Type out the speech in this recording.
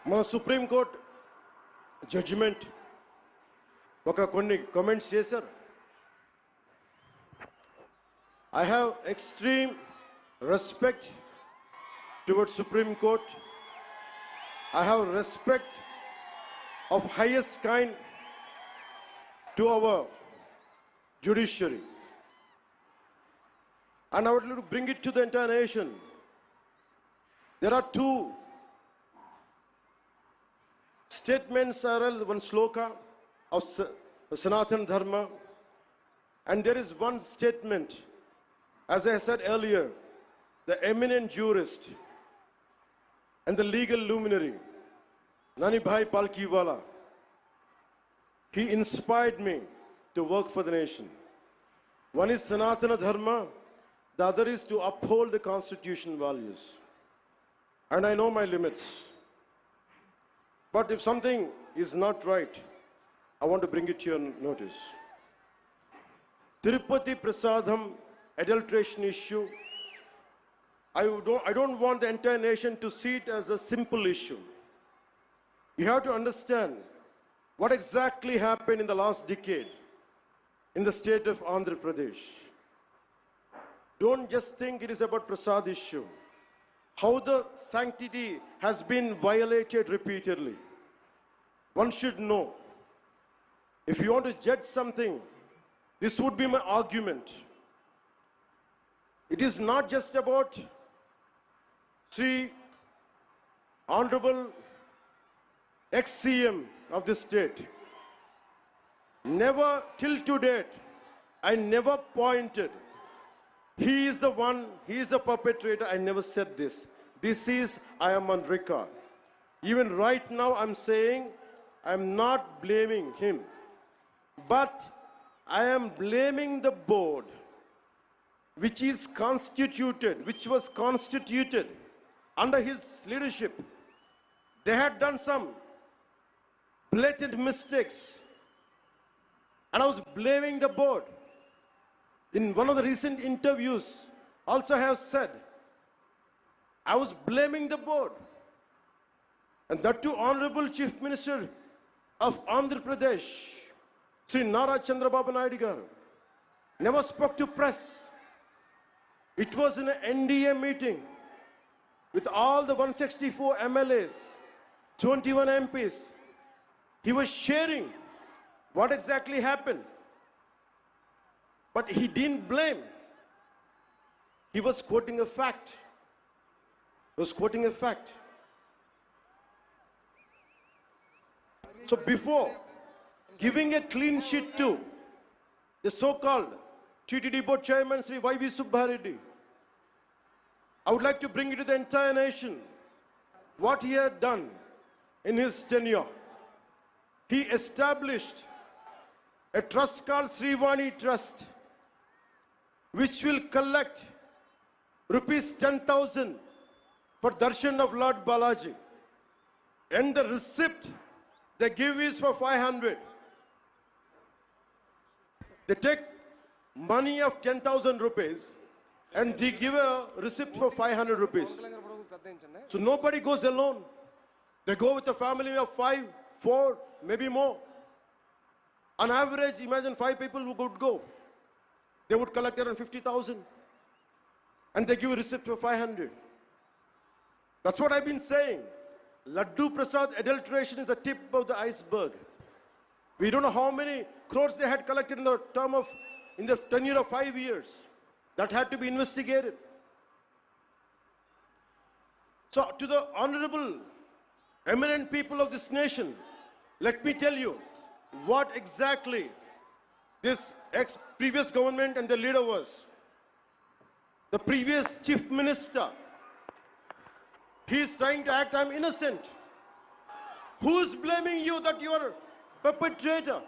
మన supreme court judgement కొన్ని comments చేశారు. I have extreme respect towards Supreme Court. I have respect of highest kind to our judiciary. And I would like to bring it to the entire nation. There are two statements, one sloka of Sanatana Dharma, and there is one statement, as I said earlier, the eminent jurist and the legal luminary, Nani Bhai Palkiwala, he inspired me to work for the nation. One is Sanatana Dharma, the other is to uphold the constitution values. And I know my limits. But if something is not right, I want to bring it to your notice. Tirupati Prasadam adulteration issue, I don't want the entire nation to see it as a simple issue. You have to understand what exactly happened in the last decade in the state of Andhra Pradesh. Don't just think it is about Prasad issue. How the sanctity has been violated repeatedly. One should know. If you want to judge something, this would be my argument. It is not just about Sri Honorable ex-CM of this state. Never till to date, I never pointed. He is the one, he is the perpetrator. I never said this. This is, I am on record. Even right now I'm saying, I'm not blaming him. But I am blaming the board, which was constituted under his leadership. They had done some blatant mistakes. And I was blaming the board. In one of the recent interviews, also I have said, I was blaming the board. And that too, Honorable Chief Minister of Andhra Pradesh, Sri Nara Chandrababu Naidu garu, never spoke to press. It was in an NDA meeting with all the 164 MLAs, 21 MPs. He was sharing what exactly happened. But he didn't blame. He was quoting a fact. So before giving a clean sheet to the so-called TTD board chairman, Sri Y.V. Subbareddy, I would like to bring it to the entire nation what he had done in his tenure. He established a trust called Srivani Trust, which will collect rupees 10,000 for darshan of Lord Balaji. And the receipt they give is for 500. They take money of 10,000 rupees and they give a receipt for 500 rupees. So nobody goes alone. They go with a family of 5, 4, maybe more. On average, imagine 5 people who would go. They would collect around 50,000. And they give a receipt for 500. That's what I've been saying. Laddu Prasad adulteration is the tip of the iceberg. We don't know how many crores they had collected in the tenure of 5 years. That had to be investigated. So to the honorable, eminent people of this nation, let me tell you what exactly this previous government and the leader was. The previous chief minister, he is trying to act, I'm innocent. Who is blaming you that you are a perpetrator?